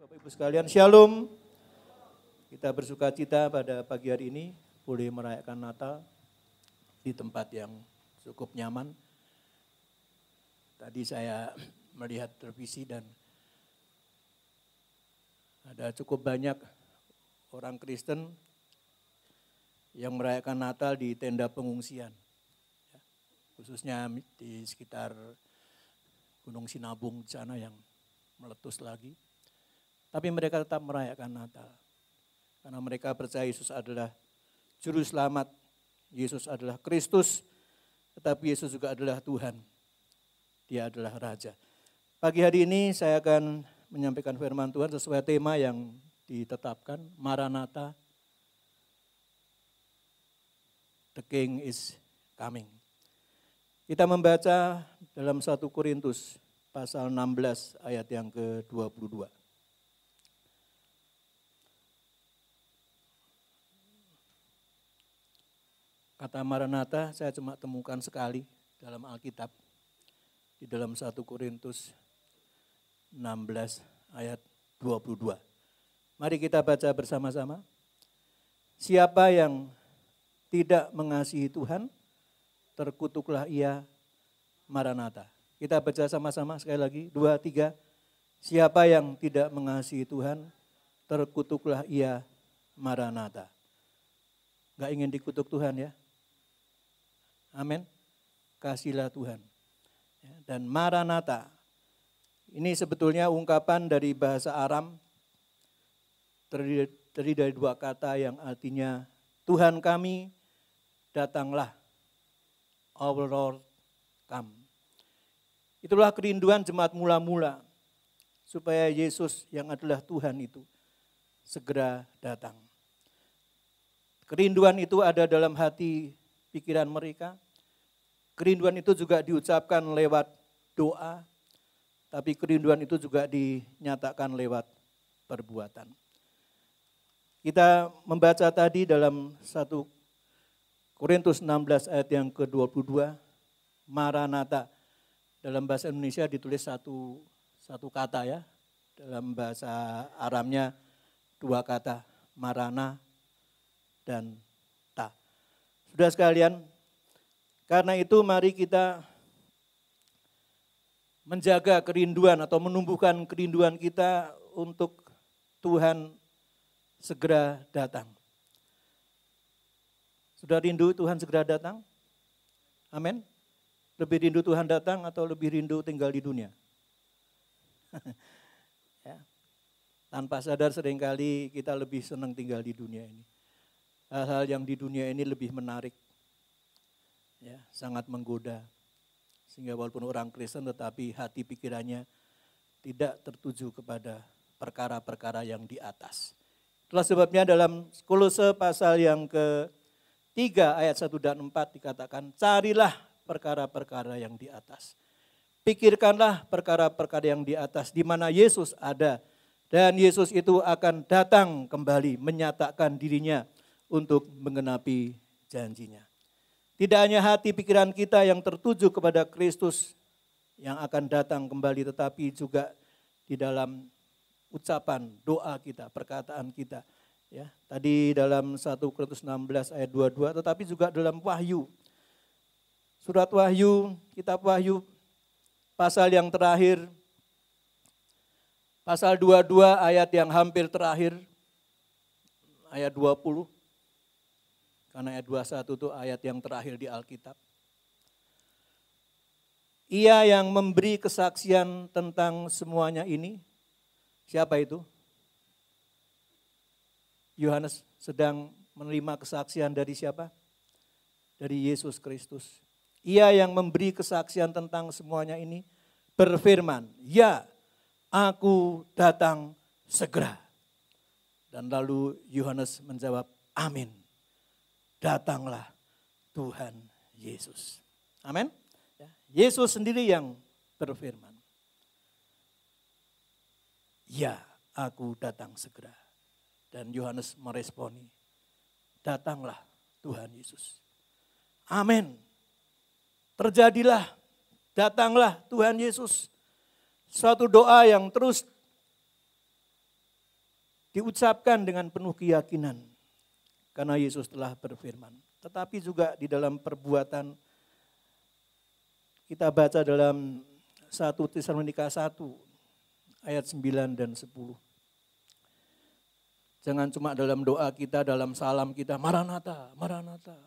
Bapak Ibu sekalian, Shalom. Kita bersuka cita pada pagi hari ini boleh merayakan Natal di tempat yang cukup nyaman. Tadi saya melihat televisi dan ada cukup banyak orang Kristen yang merayakan Natal di tenda pengungsian. Khususnya di sekitar Gunung Sinabung sana yang meletus lagi. Tapi mereka tetap merayakan Natal. Karena mereka percaya Yesus adalah Juru Selamat. Yesus adalah Kristus. Tetapi Yesus juga adalah Tuhan. Dia adalah Raja. Pagi hari ini saya akan menyampaikan firman Tuhan sesuai tema yang ditetapkan. Maranatha. The King is coming. Kita membaca dalam 1 Korintus pasal 16 ayat yang ke-22. Kata Maranatha saya cuma temukan sekali dalam Alkitab. Di dalam 1 Korintus 16 ayat 22. Mari kita baca bersama-sama. Siapa yang tidak mengasihi Tuhan, terkutuklah ia. Maranatha. Kita baca sama-sama sekali lagi. 2, 3. Siapa yang tidak mengasihi Tuhan, terkutuklah ia. Maranatha. Gak ingin dikutuk Tuhan ya. Amin. Kasihlah Tuhan. Dan Maranatha, ini sebetulnya ungkapan dari bahasa Aram, terdiri dari dua kata yang artinya Tuhan kami, datanglah. Our Lord come. Itulah kerinduan jemaat mula-mula, supaya Yesus yang adalah Tuhan itu segera datang. Kerinduan itu ada dalam hati pikiran mereka. Kerinduan itu juga diucapkan lewat doa, tapi kerinduan itu juga dinyatakan lewat perbuatan. Kita membaca tadi dalam 1 Korintus 16 ayat yang ke-22, Maranatha. Dalam bahasa Indonesia ditulis satu kata ya, dalam bahasa Aramnya dua kata, Marana dan Ta. Sudah sekalian, karena itu mari kita menjaga kerinduan atau menumbuhkan kerinduan kita untuk Tuhan segera datang. Sudah rindu Tuhan segera datang? Amin. Lebih rindu Tuhan datang atau lebih rindu tinggal di dunia? Ya. Tanpa sadar seringkali kita lebih senang tinggal di dunia ini. Hal-hal yang di dunia ini lebih menarik, ya, sangat menggoda. Sehingga walaupun orang Kristen tetapi hati pikirannya tidak tertuju kepada perkara-perkara yang di atas. Itulah sebabnya dalam Kolose pasal yang ke-3 ayat 1 dan 4 dikatakan, carilah perkara-perkara yang di atas. Pikirkanlah perkara-perkara yang di atas di mana Yesus ada. Dan Yesus itu akan datang kembali menyatakan dirinya untuk menggenapi janjinya. Tidak hanya hati pikiran kita yang tertuju kepada Kristus yang akan datang kembali, tetapi juga di dalam ucapan, doa kita, perkataan kita. Ya, tadi dalam 1 Korintus 16 ayat 22, tetapi juga dalam Wahyu. Surat Wahyu, kitab Wahyu, pasal yang terakhir, pasal 22 ayat yang hampir terakhir, ayat 20. Karena ayat 21 itu ayat yang terakhir di Alkitab. Ia yang memberi kesaksian tentang semuanya ini, siapa itu? Yohanes sedang menerima kesaksian dari siapa? Dari Yesus Kristus. Ia yang memberi kesaksian tentang semuanya ini berfirman, ya, aku datang segera. Dan lalu Yohanes menjawab, amin. Datanglah Tuhan Yesus. Amin. Yesus sendiri yang berfirman. Ya, aku datang segera. Dan Yohanes meresponi, datanglah Tuhan Yesus. Amin. Terjadilah, datanglah Tuhan Yesus. Suatu doa yang terus diucapkan dengan penuh keyakinan karena Yesus telah berfirman. Tetapi juga di dalam perbuatan, kita baca dalam 1 Tesalonika 1 ayat 9 dan 10. Jangan cuma dalam doa kita, dalam salam kita, Maranatha, Maranatha.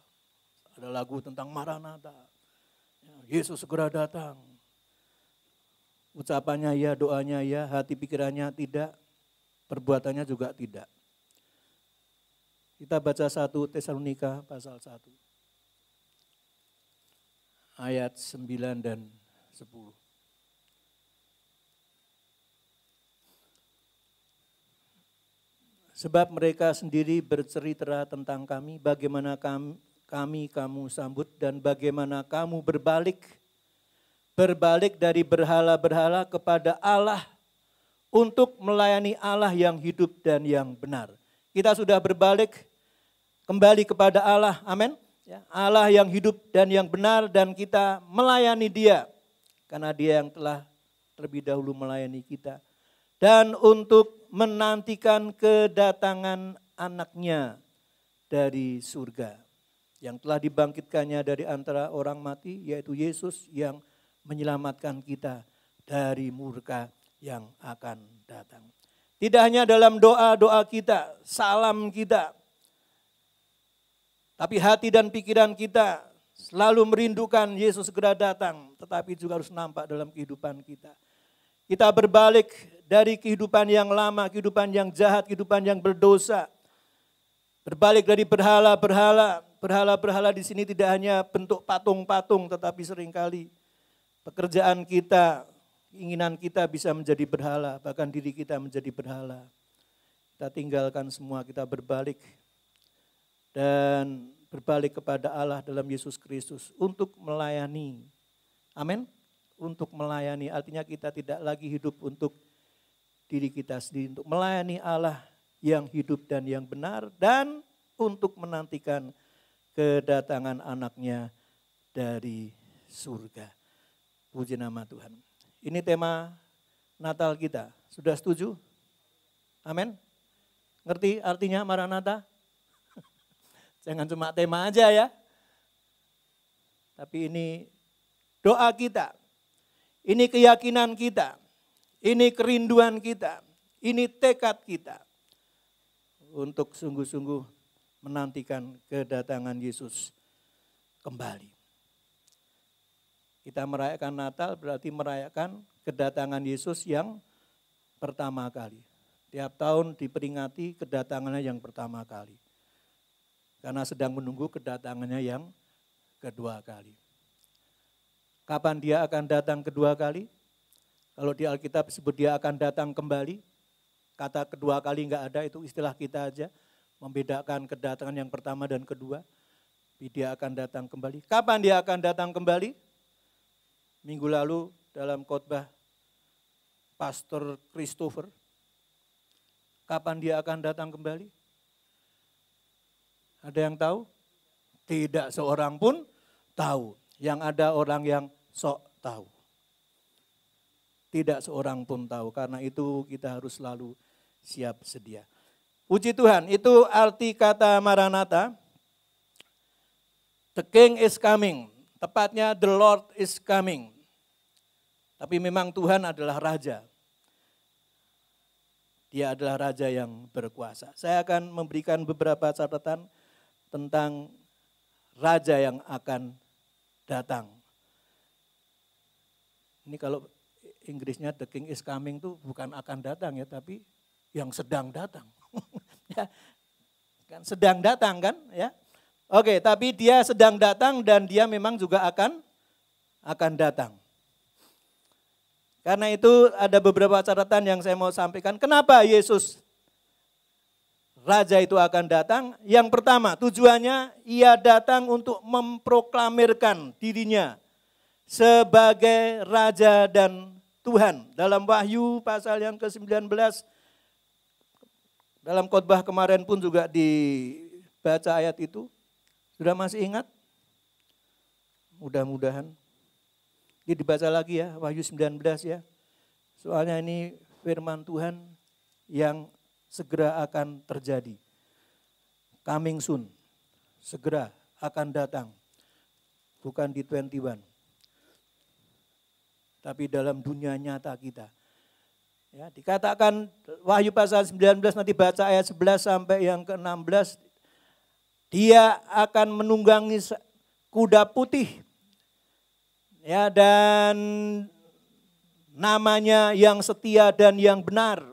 Ada lagu tentang Maranatha. Yesus segera datang. Ucapannya ya, doanya ya, hati pikirannya tidak, perbuatannya juga tidak. Kita baca 1 Tesalonika pasal 1. Ayat 9 dan 10. Sebab mereka sendiri bercerita tentang kami, bagaimana kamu sambut dan bagaimana kamu berbalik dari berhala-berhala kepada Allah untuk melayani Allah yang hidup dan yang benar. Kita sudah berbalik kembali kepada Allah, amin. Allah yang hidup dan yang benar, dan kita melayani Dia karena Dia yang telah terlebih dahulu melayani kita. Dan untuk menantikan kedatangan anaknya dari surga yang telah dibangkitkannya dari antara orang mati, yaitu Yesus yang menyelamatkan kita dari murka yang akan datang. Tidak hanya dalam doa-doa kita, salam kita, tapi hati dan pikiran kita selalu merindukan Yesus segera datang, tetapi juga harus nampak dalam kehidupan kita. Kita berbalik dari kehidupan yang lama, kehidupan yang jahat, kehidupan yang berdosa. Berbalik dari berhala-berhala. Berhala-berhala di sini tidak hanya bentuk patung-patung, tetapi seringkali pekerjaan kita, keinginan kita bisa menjadi berhala, bahkan diri kita menjadi berhala. Kita tinggalkan semua, kita berbalik dan berbalik kepada Allah dalam Yesus Kristus untuk melayani. Amin. Untuk melayani, artinya kita tidak lagi hidup untuk diri kita sendiri, untuk melayani Allah yang hidup dan yang benar, dan untuk menantikan kedatangan anaknya dari surga. Puji nama Tuhan. Ini tema Natal kita. Sudah setuju? Amin. Ngerti artinya Maranatha? Jangan cuma tema aja ya. Tapi ini doa kita. Ini keyakinan kita, ini kerinduan kita, ini tekad kita untuk sungguh-sungguh menantikan kedatangan Yesus kembali. Kita merayakan Natal berarti merayakan kedatangan Yesus yang pertama kali. Tiap tahun diperingati kedatangannya yang pertama kali. Karena sedang menunggu kedatangannya yang kedua kali. Kapan dia akan datang kedua kali? Kalau di Alkitab disebut dia akan datang kembali. Kata kedua kali enggak ada, itu istilah kita aja. Membedakan kedatangan yang pertama dan kedua. Tapi dia akan datang kembali. Kapan dia akan datang kembali? Minggu lalu dalam khotbah Pastor Christopher. Kapan dia akan datang kembali? Ada yang tahu? Tidak seorang pun tahu. Yang ada orang yang sok tahu. Tidak seorang pun tahu, karena itu kita harus selalu siap sedia. Puji Tuhan, itu arti kata Maranatha. The King is coming, tepatnya the Lord is coming. Tapi memang Tuhan adalah Raja. Dia adalah Raja yang berkuasa. Saya akan memberikan beberapa catatan tentang Raja yang akan datang. Ini kalau Inggrisnya the King is coming tuh bukan akan datang ya, tapi yang sedang datang. Ya, kan sedang datang kan ya. Oke, tapi dia sedang datang dan dia memang juga akan datang. Karena itu ada beberapa catatan yang saya mau sampaikan. Kenapa Yesus Raja itu akan datang? Yang pertama, tujuannya ia datang untuk memproklamirkan dirinya sebagai Raja dan Tuhan. Dalam Wahyu pasal yang ke-19, dalam khotbah kemarin pun juga dibaca ayat itu. Sudah masih ingat? Mudah-mudahan. Ini dibaca lagi ya, Wahyu 19 ya. Soalnya ini firman Tuhan yang segera akan terjadi. Coming soon, segera akan datang. Bukan di 21, tapi dalam dunia nyata kita. Ya, dikatakan Wahyu pasal 19, nanti baca ayat 11 sampai yang ke-16. Dia akan menunggangi kuda putih. Ya, dan namanya yang setia dan yang benar.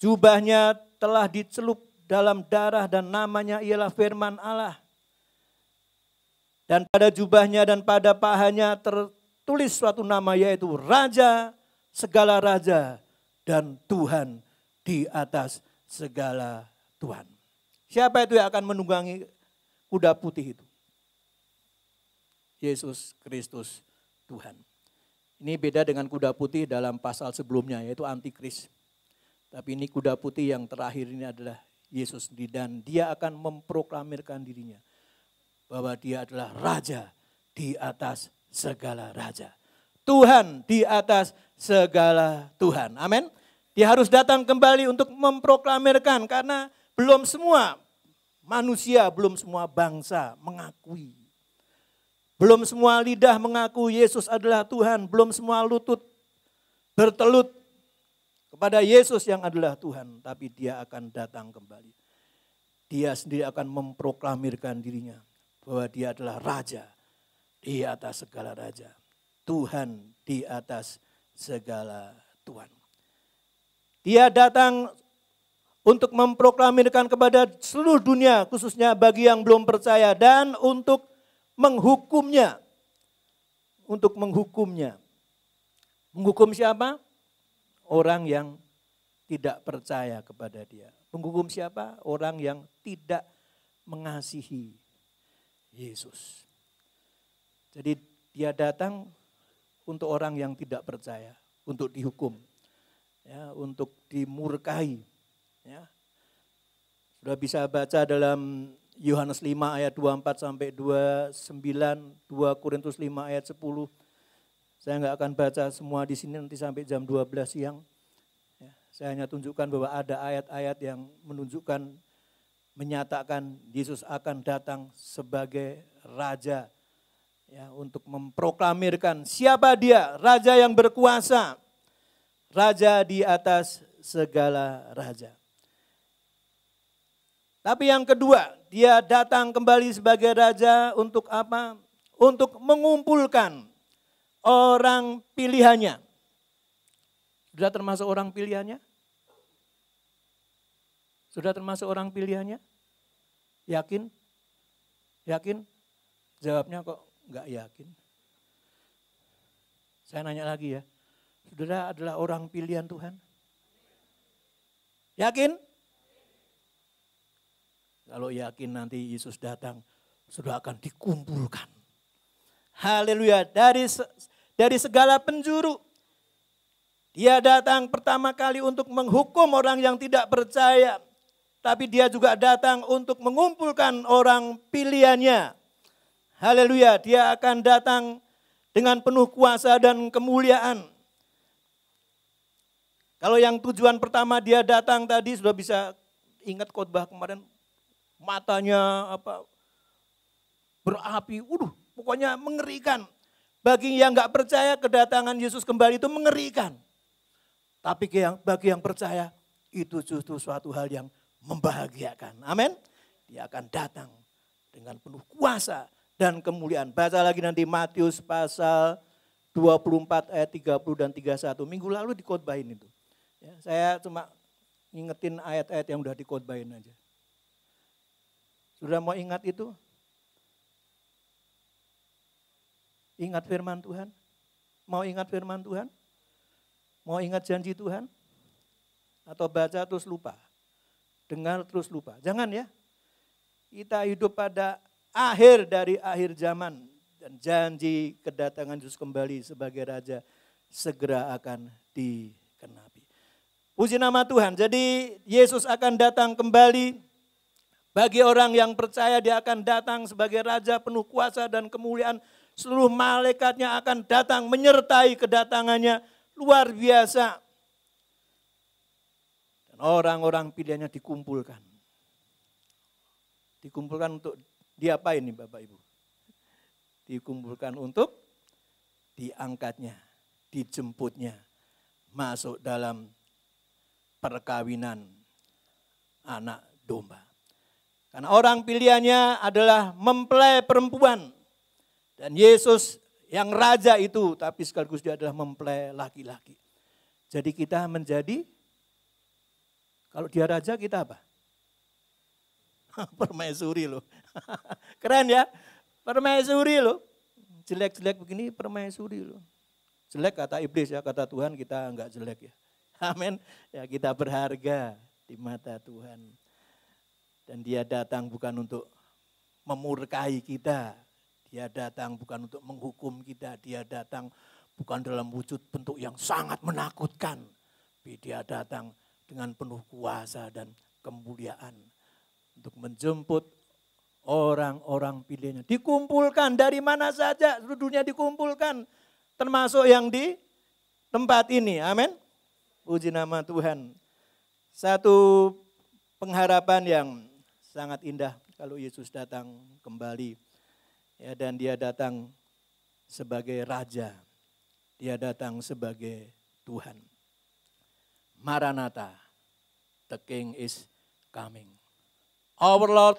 Jubahnya telah dicelup dalam darah dan namanya ialah firman Allah. Dan pada jubahnya dan pada pahanya tertulis suatu nama, yaitu Raja segala raja dan Tuhan di atas segala Tuhan. Siapa itu yang akan menunggangi kuda putih itu? Yesus Kristus Tuhan. Ini beda dengan kuda putih dalam pasal sebelumnya, yaitu antikris. Tapi ini kuda putih yang terakhir ini adalah Yesus sendiri, dan dia akan memproklamirkan dirinya bahwa dia adalah Raja di atas segala raja. Tuhan di atas segala Tuhan. Amin. Dia harus datang kembali untuk memproklamirkan, karena belum semua manusia, belum semua bangsa mengakui. Belum semua lidah mengaku Yesus adalah Tuhan. Belum semua lutut bertelut kepada Yesus yang adalah Tuhan. Tapi dia akan datang kembali. Dia sendiri akan memproklamirkan dirinya bahwa dia adalah Raja di atas segala raja. Tuhan di atas segala Tuhan. Dia datang untuk memproklamirkan kepada seluruh dunia, khususnya bagi yang belum percaya, dan untuk menghukumnya. Untuk menghukumnya. Menghukum siapa? Orang yang tidak percaya kepada dia. Menghukum siapa? Orang yang tidak mengasihi Yesus. Jadi dia datang untuk orang yang tidak percaya, untuk dihukum, ya, untuk dimurkai. Ya. Sudah bisa baca dalam Yohanes 5 ayat 24 sampai 29, 2 Korintus 5 ayat 10. Saya nggak akan baca semua di sini nanti sampai jam 12 siang. Ya, saya hanya tunjukkan bahwa ada ayat-ayat yang menunjukkan, menyatakan Yesus akan datang sebagai Raja. Ya, untuk memproklamirkan siapa dia, Raja yang berkuasa, Raja di atas segala raja. Tapi yang kedua, dia datang kembali sebagai Raja untuk apa? Untuk mengumpulkan orang pilihannya. Sudah termasuk orang pilihannya? Sudah termasuk orang pilihannya? Yakin? Yakin? Jawabnya kok enggak yakin. Saya nanya lagi ya. Saudara adalah orang pilihan Tuhan? Yakin? Kalau yakin nanti Yesus datang, sudah akan dikumpulkan. Haleluya, dari segala penjuru. Dia datang pertama kali untuk menghukum orang yang tidak percaya. Tapi dia juga datang untuk mengumpulkan orang pilihannya. Haleluya, dia akan datang dengan penuh kuasa dan kemuliaan. Kalau yang tujuan pertama dia datang tadi, sudah bisa ingat khotbah kemarin, matanya berapi, pokoknya mengerikan. Bagi yang nggak percaya, kedatangan Yesus kembali itu mengerikan. Tapi bagi yang percaya, itu justru suatu hal yang membahagiakan. Amin. Dia akan datang dengan penuh kuasa dan kemuliaan. Baca lagi nanti Matius pasal 24 ayat 30 dan 31. Minggu lalu dikhotbahin itu. Ya, saya cuma ngingetin ayat-ayat yang udah dikhotbahin aja. Sudah mau ingat itu? Ingat firman Tuhan? Mau ingat firman Tuhan? Mau ingat janji Tuhan? Atau baca terus lupa? Dengar terus lupa? Jangan ya. Kita hidup pada akhir dari akhir zaman. Dan janji kedatangan Yesus kembali sebagai Raja segera akan dikenapi. Puji nama Tuhan. Jadi Yesus akan datang kembali. Bagi orang yang percaya, dia akan datang sebagai Raja penuh kuasa dan kemuliaan. Seluruh malaikatnya akan datang menyertai kedatangannya. Luar biasa. Orang-orang pilihannya dikumpulkan. Dikumpulkan untuk diapain nih Bapak Ibu? Dikumpulkan untuk diangkatnya, dijemputnya, masuk dalam perkawinan anak domba. Karena orang pilihannya adalah mempelai perempuan. Dan Yesus yang raja itu, tapi sekaligus dia adalah mempelai laki-laki. Jadi kita menjadi, kalau dia raja kita apa? Permaisuri loh. Keren ya, permaisuri loh. Jelek-jelek begini permaisuri loh. Jelek kata iblis ya, kata Tuhan kita enggak jelek ya. Amin. Ya kita berharga di mata Tuhan. Dan dia datang bukan untuk memurkai kita. Dia datang bukan untuk menghukum kita. Dia datang bukan dalam wujud bentuk yang sangat menakutkan. Tapi dia datang dengan penuh kuasa dan kemuliaan. Untuk menjemput orang-orang pilihannya. Dikumpulkan dari mana saja. Seluruh dunia dikumpulkan. Termasuk yang di tempat ini. Amin. Puji nama Tuhan. Satu pengharapan yang sangat indah kalau Yesus datang kembali. Ya, dan dia datang sebagai raja. Dia datang sebagai Tuhan. Maranatha, the King is coming. Our Lord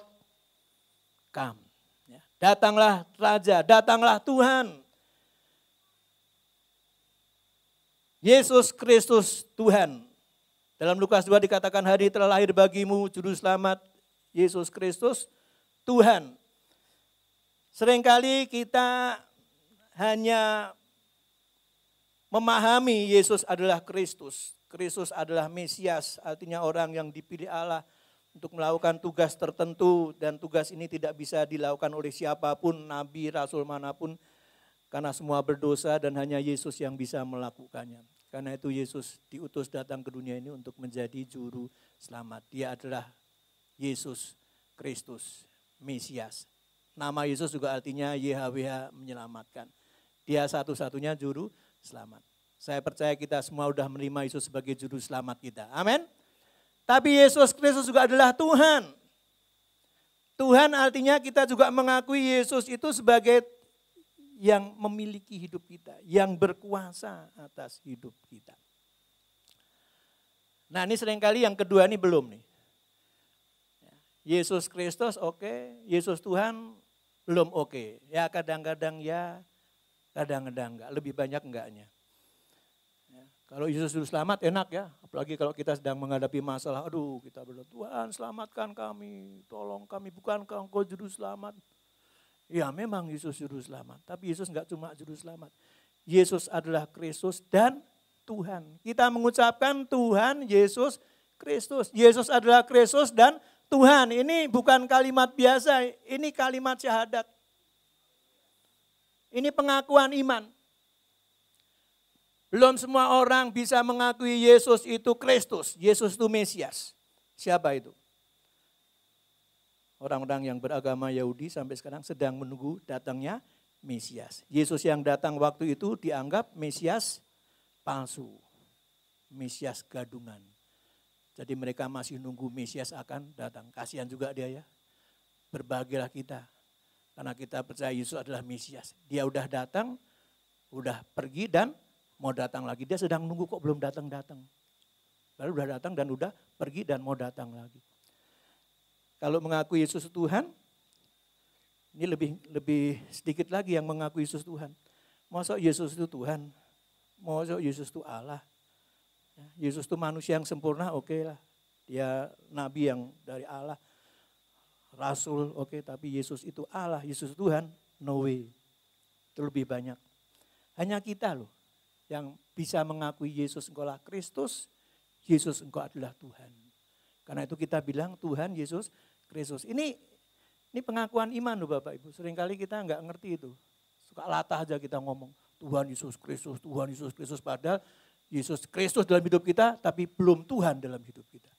come. Ya, datanglah raja, datanglah Tuhan. Yesus Kristus Tuhan. Dalam Lukas 2 dikatakan hari telah lahir bagimu juru selamat Yesus Kristus Tuhan. Seringkali kita hanya memahami Yesus adalah Kristus. Kristus adalah Mesias, artinya orang yang dipilih Allah untuk melakukan tugas tertentu. Dan tugas ini tidak bisa dilakukan oleh siapapun, nabi, rasul manapun. Karena semua berdosa dan hanya Yesus yang bisa melakukannya. Karena itu Yesus diutus datang ke dunia ini untuk menjadi juru selamat. Dia adalah Yesus Kristus, Mesias. Nama Yesus juga artinya YHWH menyelamatkan. Dia satu-satunya juru selamat. Saya percaya kita semua sudah menerima Yesus sebagai juru selamat kita. Amin. Tapi Yesus Kristus juga adalah Tuhan. Tuhan artinya kita juga mengakui Yesus itu sebagai yang memiliki hidup kita, yang berkuasa atas hidup kita. Nah ini seringkali yang kedua ini belum nih. Yesus Kristus oke, Yesus Tuhan belum oke. Ya kadang-kadang ya, kadang-kadang enggak, lebih banyak enggaknya. Ya, kalau Yesus Juru Selamat enak ya, apalagi kalau kita sedang menghadapi masalah, aduh kita berdoa, Tuhan selamatkan kami, tolong kami, bukankah Engkau Juru Selamat? Ya memang Yesus Juru Selamat, tapi Yesus enggak cuma Juru Selamat. Yesus adalah Kristus dan Tuhan. Kita mengucapkan Tuhan Yesus Kristus. Yesus adalah Kristus dan Tuhan. Ini bukan kalimat biasa, ini kalimat syahadat. Ini pengakuan iman. Belum semua orang bisa mengakui Yesus itu Kristus, Yesus itu Mesias. Siapa itu? Orang-orang yang beragama Yahudi sampai sekarang sedang menunggu datangnya Mesias. Yesus yang datang waktu itu dianggap Mesias palsu, Mesias gadungan. Jadi mereka masih nunggu Mesias akan datang. Kasihan juga dia ya. Berbahagialah kita. Karena kita percaya Yesus adalah Mesias. Dia udah datang, udah pergi dan mau datang lagi. Dia sedang nunggu kok belum datang-datang. Lalu udah datang dan udah pergi dan mau datang lagi. Kalau mengaku Yesus Tuhan, ini lebih sedikit lagi yang mengaku Yesus Tuhan. Masa Yesus itu Tuhan? Masa Yesus itu Allah? Yesus itu manusia yang sempurna, oke lah. Dia nabi yang dari Allah. Rasul, oke, tapi Yesus itu Allah, Yesus Tuhan, no way. Itu lebih banyak. Hanya kita loh yang bisa mengakui Yesus engkau lah Kristus, Yesus engkau adalah Tuhan. Karena itu kita bilang Tuhan Yesus Kristus. Ini pengakuan iman loh Bapak Ibu. Seringkali kita enggak ngerti itu. Suka latah aja kita ngomong Tuhan Yesus Kristus, Tuhan Yesus Kristus. Padahal Yesus Kristus dalam hidup kita, tapi belum Tuhan dalam hidup kita.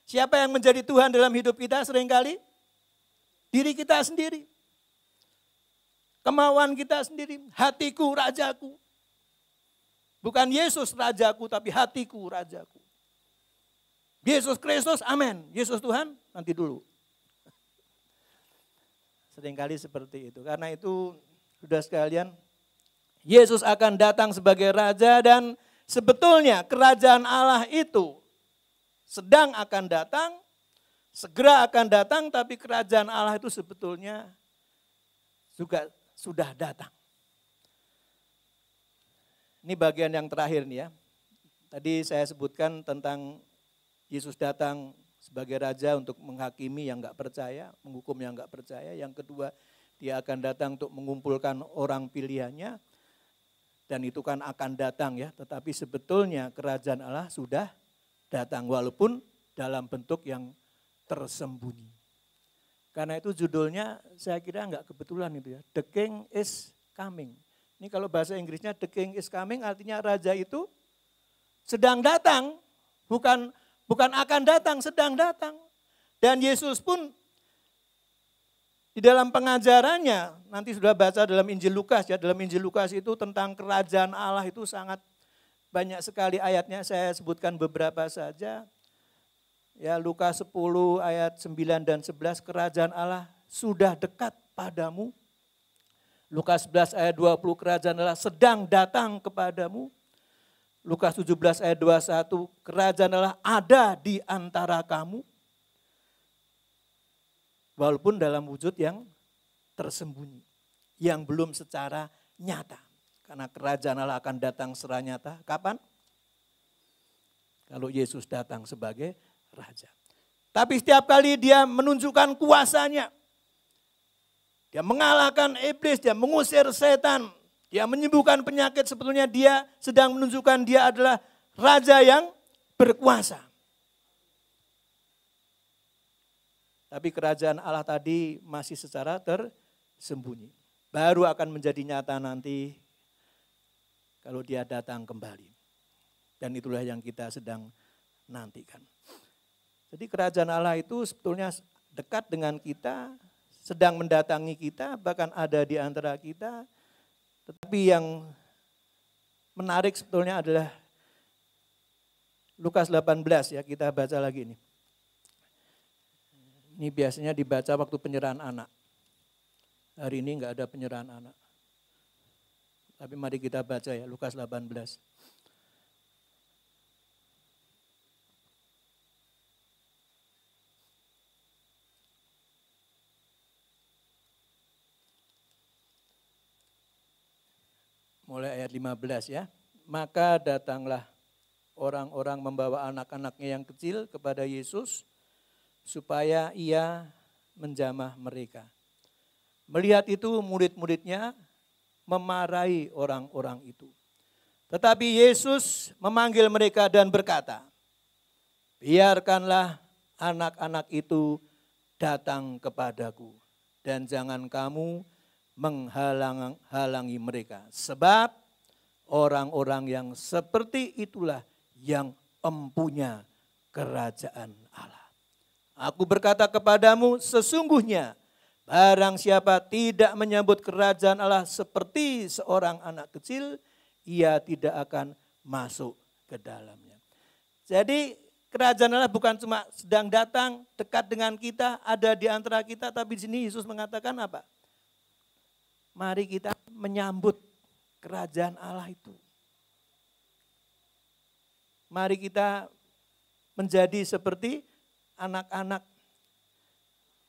Siapa yang menjadi Tuhan dalam hidup kita seringkali? Diri kita sendiri. Kemauan kita sendiri, hatiku rajaku. Bukan Yesus rajaku, tapi hatiku rajaku. Yesus Kristus, amin. Yesus Tuhan, nanti dulu. Seringkali seperti itu. Karena itu, sudah sekalian, Yesus akan datang sebagai Raja dan sebetulnya kerajaan Allah itu sedang akan datang, segera akan datang, tapi kerajaan Allah itu sebetulnya juga sudah datang. Ini bagian yang terakhir nih ya. Tadi saya sebutkan tentang Yesus datang sebagai Raja untuk menghakimi yang enggak percaya, menghukum yang enggak percaya. Yang kedua, dia akan datang untuk mengumpulkan orang pilihannya. Dan itu kan akan datang ya, tetapi sebetulnya kerajaan Allah sudah datang walaupun dalam bentuk yang tersembunyi. Karena itu judulnya saya kira enggak kebetulan itu ya, The King is Coming. Ini kalau bahasa Inggrisnya The King is Coming artinya Raja itu sedang datang, bukan akan datang, sedang datang. Dan Yesus pun di dalam pengajarannya, nanti sudah baca dalam Injil Lukas ya, dalam Injil Lukas itu tentang kerajaan Allah itu sangat banyak sekali ayatnya, saya sebutkan beberapa saja. Ya, Lukas 10 ayat 9 dan 11, kerajaan Allah sudah dekat padamu. Lukas 11 ayat 20, kerajaan Allah sedang datang kepadamu. Lukas 17 ayat 21, kerajaan Allah ada di antara kamu. Walaupun dalam wujud yang tersembunyi, yang belum secara nyata. Karena kerajaan Allah akan datang secara nyata. Kapan? Kalau Yesus datang sebagai Raja. Tapi setiap kali dia menunjukkan kuasanya. Dia mengalahkan iblis, dia mengusir setan. Dia menyembuhkan penyakit, sebetulnya dia sedang menunjukkan dia adalah Raja yang berkuasa. Tapi kerajaan Allah tadi masih secara tersembunyi. Baru akan menjadi nyata nanti kalau dia datang kembali. Dan itulah yang kita sedang nantikan. Jadi kerajaan Allah itu sebetulnya dekat dengan kita, sedang mendatangi kita, bahkan ada di antara kita. Tetapi yang menarik sebetulnya adalah Lukas 18 ya, kita baca lagi ini. Ini biasanya dibaca waktu penyerahan anak. Hari ini enggak ada penyerahan anak. Tapi mari kita baca ya, Lukas 18. Mulai ayat 15 ya. Maka datanglah orang-orang membawa anak-anaknya yang kecil kepada Yesus, supaya ia menjamah mereka. Melihat itu murid-muridnya memarahi orang-orang itu. Tetapi Yesus memanggil mereka dan berkata, biarkanlah anak-anak itu datang kepadaku dan jangan kamu menghalangi mereka. Sebab orang-orang yang seperti itulah yang empunya kerajaan Allah. Aku berkata kepadamu, sesungguhnya barang siapa tidak menyambut kerajaan Allah seperti seorang anak kecil, ia tidak akan masuk ke dalamnya. Jadi kerajaan Allah bukan cuma sedang datang, dekat dengan kita, ada di antara kita, tapi di sini Yesus mengatakan apa? Mari kita menyambut kerajaan Allah itu. Mari kita menjadi seperti anak-anak,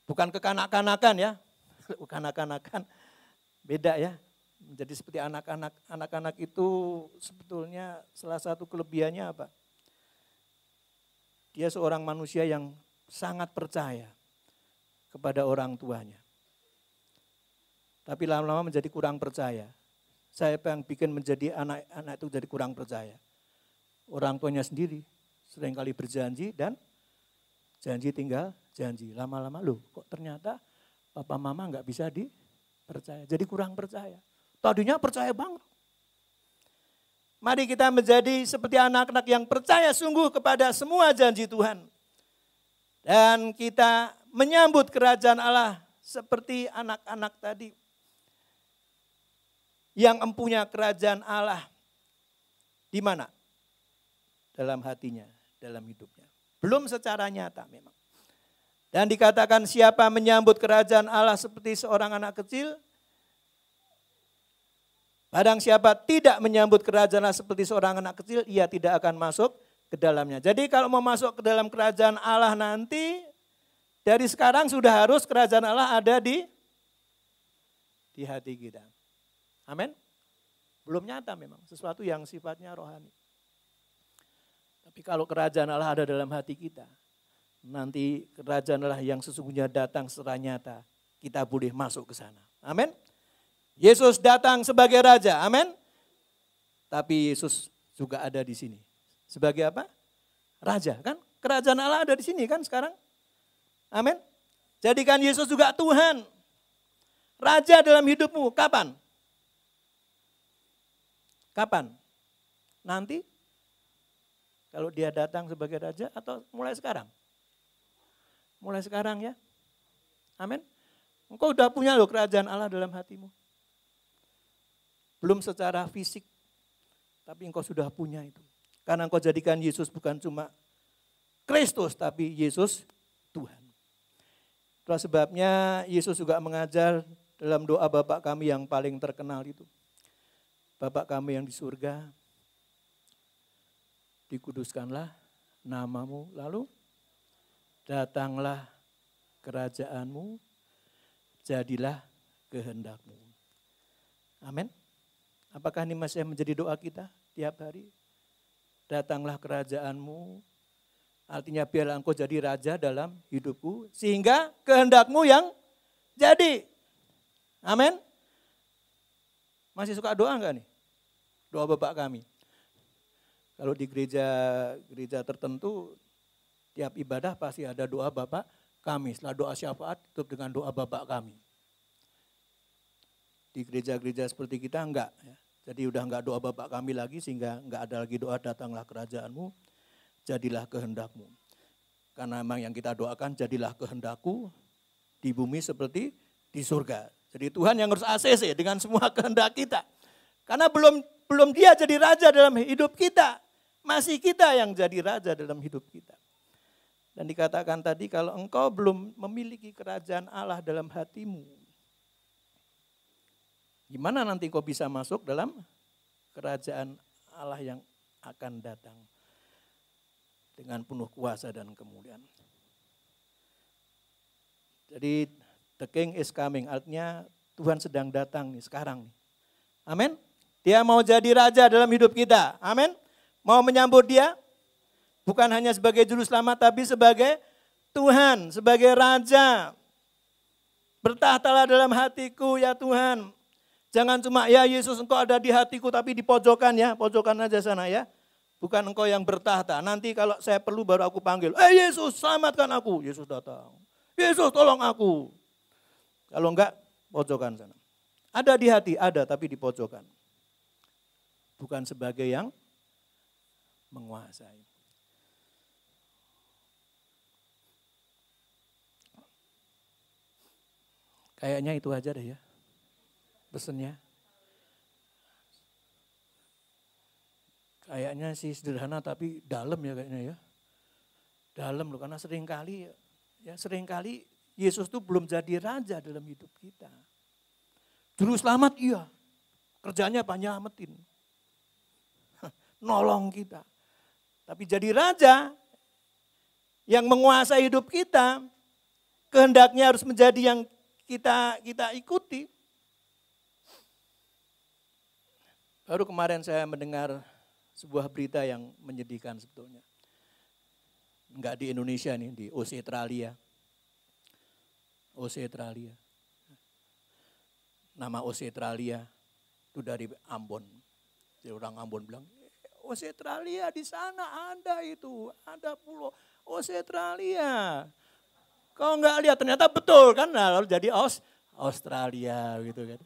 bukan kekanak-kanakan ya, kekanak-kanakan beda ya. Menjadi seperti anak-anak, anak-anak itu sebetulnya salah satu kelebihannya apa? Dia seorang manusia yang sangat percaya kepada orang tuanya. Tapi lama-lama menjadi kurang percaya. Saya yang bikin menjadi anak-anak itu jadi kurang percaya. Orang tuanya sendiri seringkali berjanji dan janji tinggal janji. Lama-lama loh kok ternyata papa mama nggak bisa dipercaya. Jadi kurang percaya. Tadinya percaya banget. Mari kita menjadi seperti anak-anak yang percaya sungguh kepada semua janji Tuhan. Dan kita menyambut kerajaan Allah seperti anak-anak tadi. Yang empunya kerajaan Allah. Di mana? Dalam hatinya, dalam hidupnya. Belum secara nyata memang. Dan dikatakan siapa menyambut kerajaan Allah seperti seorang anak kecil, barang siapa tidak menyambut kerajaan Allah seperti seorang anak kecil, ia tidak akan masuk ke dalamnya. Jadi kalau mau masuk ke dalam kerajaan Allah nanti, dari sekarang sudah harus kerajaan Allah ada di hati kita. Amin. Belum nyata memang, sesuatu yang sifatnya rohani. Tapi kalau kerajaan Allah ada dalam hati kita, nanti kerajaan Allah yang sesungguhnya datang secara nyata, kita boleh masuk ke sana. Amin. Yesus datang sebagai raja, amin. Tapi Yesus juga ada di sini. Sebagai apa? Raja, kan? Kerajaan Allah ada di sini kan sekarang. Amin. Jadikan Yesus juga Tuhan. Raja dalam hidupmu, kapan? Kapan? Nanti? Kalau dia datang sebagai raja atau mulai sekarang? Mulai sekarang ya. Amin. Engkau udah punya loh kerajaan Allah dalam hatimu. Belum secara fisik, tapi engkau sudah punya itu. Karena engkau jadikan Yesus bukan cuma Kristus, tapi Yesus Tuhan. Itulah sebabnya Yesus juga mengajar dalam doa Bapa kami yang paling terkenal itu. Bapa kami yang di surga, dikuduskanlah namamu, lalu datanglah kerajaanmu, jadilah kehendakmu. Amin. Apakah ini masih menjadi doa kita tiap hari? Datanglah kerajaanmu, artinya biarlah engkau jadi raja dalam hidupku, sehingga kehendakmu yang jadi. Amin. Masih suka doa enggak nih? Doa Bapa kami. Kalau di gereja tertentu, tiap ibadah pasti ada doa Bapa kami. Setelah doa syafaat, tutup dengan doa Bapa kami. Di gereja-gereja seperti kita enggak. Ya. Jadi udah enggak doa Bapa kami lagi, sehingga enggak ada lagi doa datanglah kerajaanmu, jadilah kehendakmu. Karena memang yang kita doakan, jadilah kehendakku di bumi seperti di surga. Jadi Tuhan yang harus ACC dengan semua kehendak kita. Karena belum dia jadi raja dalam hidup kita. Masih kita yang jadi raja dalam hidup kita. Dan dikatakan tadi kalau engkau belum memiliki kerajaan Allah dalam hatimu, gimana nanti engkau bisa masuk dalam kerajaan Allah yang akan datang dengan penuh kuasa dan kemuliaan. Jadi the king is coming, artinya Tuhan sedang datang nih sekarang nih. Amin. Dia mau jadi raja dalam hidup kita. Amin. Mau menyambut dia. Bukan hanya sebagai juru selamat, tapi sebagai Tuhan, sebagai raja. Bertahtalah dalam hatiku ya Tuhan. Jangan cuma ya Yesus engkau ada di hatiku, tapi di pojokan ya. Pojokan aja sana ya. Bukan engkau yang bertahta. Nanti kalau saya perlu baru aku panggil. Yesus selamatkan aku. Yesus datang. Yesus tolong aku. Kalau enggak, pojokan sana. Ada di hati, ada tapi di pojokan. Bukan sebagai yang menguasai. Kayaknya itu aja deh ya. Pesennya. Kayaknya sih sederhana tapi dalam ya kayaknya ya. Dalam loh, karena seringkali Yesus tuh belum jadi raja dalam hidup kita. Juru selamat iya, kerjanya apa nyelamatin. Nolong kita. Tapi jadi raja yang menguasai hidup kita, kehendaknya harus menjadi yang kita ikuti. Baru kemarin saya mendengar sebuah berita yang menyedihkan sebetulnya. Enggak di Indonesia nih, di Australia. Australia. Nama Australia itu dari Ambon. Jadi orang Ambon bilang, Australia di sana ada pulau Australia. Kau enggak lihat, ternyata betul kan, nah, lalu jadi Australia gitu kan.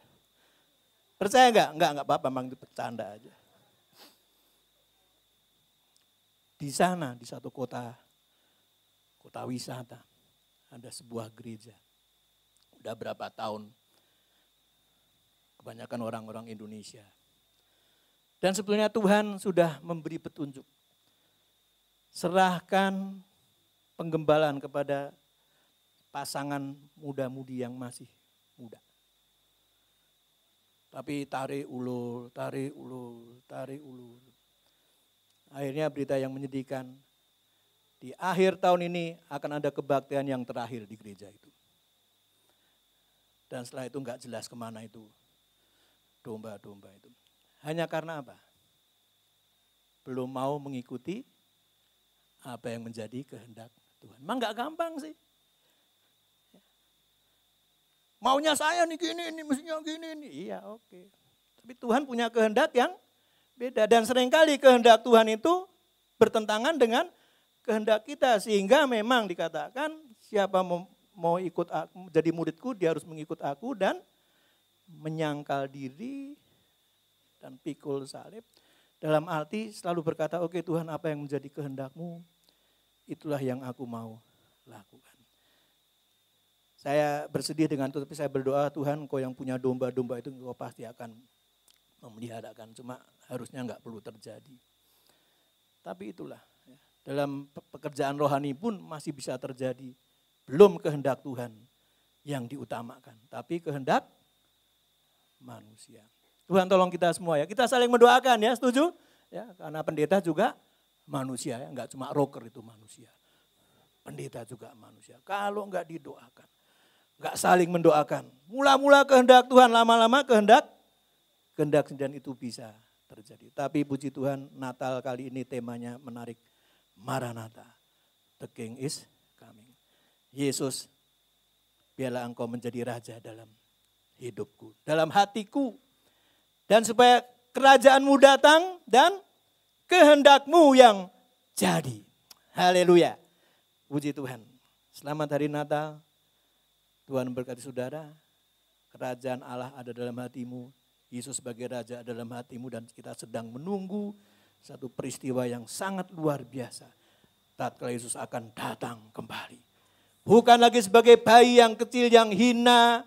Percaya enggak? Enggak apa-apa, memang itu bercanda aja. Di sana, di satu kota wisata, ada sebuah gereja. Udah berapa tahun, kebanyakan orang-orang Indonesia. Dan sebetulnya Tuhan sudah memberi petunjuk. Serahkan penggembalaan kepada pasangan muda-mudi yang masih muda. Tapi tarik ulur. Akhirnya berita yang menyedihkan, di akhir tahun ini akan ada kebaktian yang terakhir di gereja itu. Dan setelah itu enggak jelas kemana itu domba-domba itu. Hanya karena apa? Belum mau mengikuti apa yang menjadi kehendak Tuhan. Memang enggak gampang sih. Maunya saya nih gini, ini mestinya gini, ini. Iya oke. Tapi Tuhan punya kehendak yang beda. Dan seringkali kehendak Tuhan itu bertentangan dengan kehendak kita. Sehingga memang dikatakan siapa mau ikut aku, jadi muridku, dia harus mengikut aku dan menyangkal diri dan pikul salib. Dalam arti selalu berkata, oke Tuhan, apa yang menjadi kehendak-Mu, itulah yang aku mau lakukan. Saya bersedih dengan itu, tapi saya berdoa, Tuhan Engkau yang punya domba-domba itu Engkau pasti akan memeliharakan. Cuma harusnya enggak perlu terjadi. Tapi itulah, dalam pekerjaan rohani pun masih bisa terjadi. Belum kehendak Tuhan yang diutamakan, tapi kehendak manusia. Tuhan tolong kita semua ya, kita saling mendoakan ya, setuju? Ya, karena pendeta juga manusia ya, enggak cuma rocker itu manusia. Pendeta juga manusia. Kalau enggak didoakan, enggak saling mendoakan, mula-mula kehendak Tuhan, lama-lama kehendak sendirian itu bisa terjadi. Tapi puji Tuhan, Natal kali ini temanya menarik. Maranatha, the King is coming. Yesus, biarlah Engkau menjadi raja dalam hidupku, dalam hatiku. Dan supaya kerajaan-Mu datang dan kehendak-Mu yang jadi. Haleluya. Puji Tuhan. Selamat hari Natal. Tuhan memberkati saudara. Kerajaan Allah ada dalam hatimu. Yesus sebagai raja ada dalam hatimu dan kita sedang menunggu satu peristiwa yang sangat luar biasa. Tatkala Yesus akan datang kembali. Bukan lagi sebagai bayi yang kecil yang hina,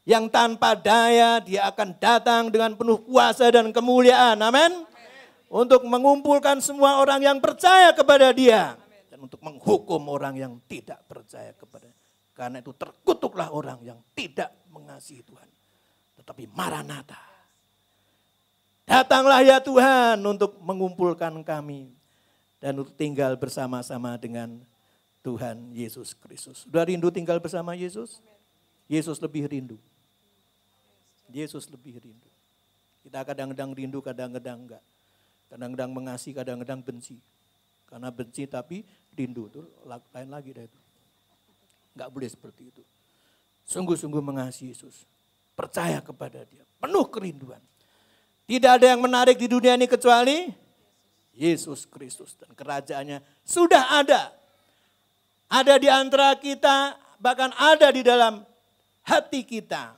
yang tanpa daya, dia akan datang dengan penuh kuasa dan kemuliaan. Amin. Untuk mengumpulkan semua orang yang percaya kepada dia. Dan untuk menghukum orang yang tidak percaya kepada dia. Karena itu terkutuklah orang yang tidak mengasihi Tuhan. Tetapi Maranatha. Datanglah ya Tuhan untuk mengumpulkan kami. Dan untuk tinggal bersama-sama dengan Tuhan Yesus Kristus. Sudah rindu tinggal bersama Yesus? Yesus lebih rindu. Yesus lebih rindu. Kita kadang-kadang rindu, kadang-kadang enggak. Kadang-kadang mengasihi, kadang-kadang benci. Karena benci tapi rindu, itu lain lagi dah itu. Enggak boleh seperti itu. Sungguh-sungguh mengasihi Yesus. Percaya kepada dia, penuh kerinduan. Tidak ada yang menarik di dunia ini kecuali Yesus Kristus. Dan kerajaannya sudah ada. Ada di antara kita, bahkan ada di dalam hati kita.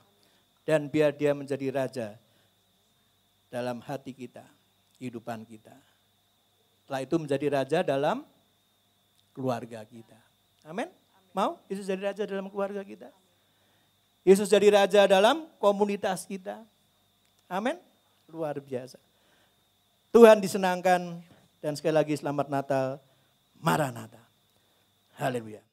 Dan biar dia menjadi raja dalam hati kita, kehidupan kita. Setelah itu menjadi raja dalam keluarga kita. Amin? Mau Yesus jadi raja dalam keluarga kita? Yesus jadi raja dalam komunitas kita. Amin? Luar biasa. Tuhan disenangkan dan sekali lagi selamat Natal. Maranatha. Haleluya.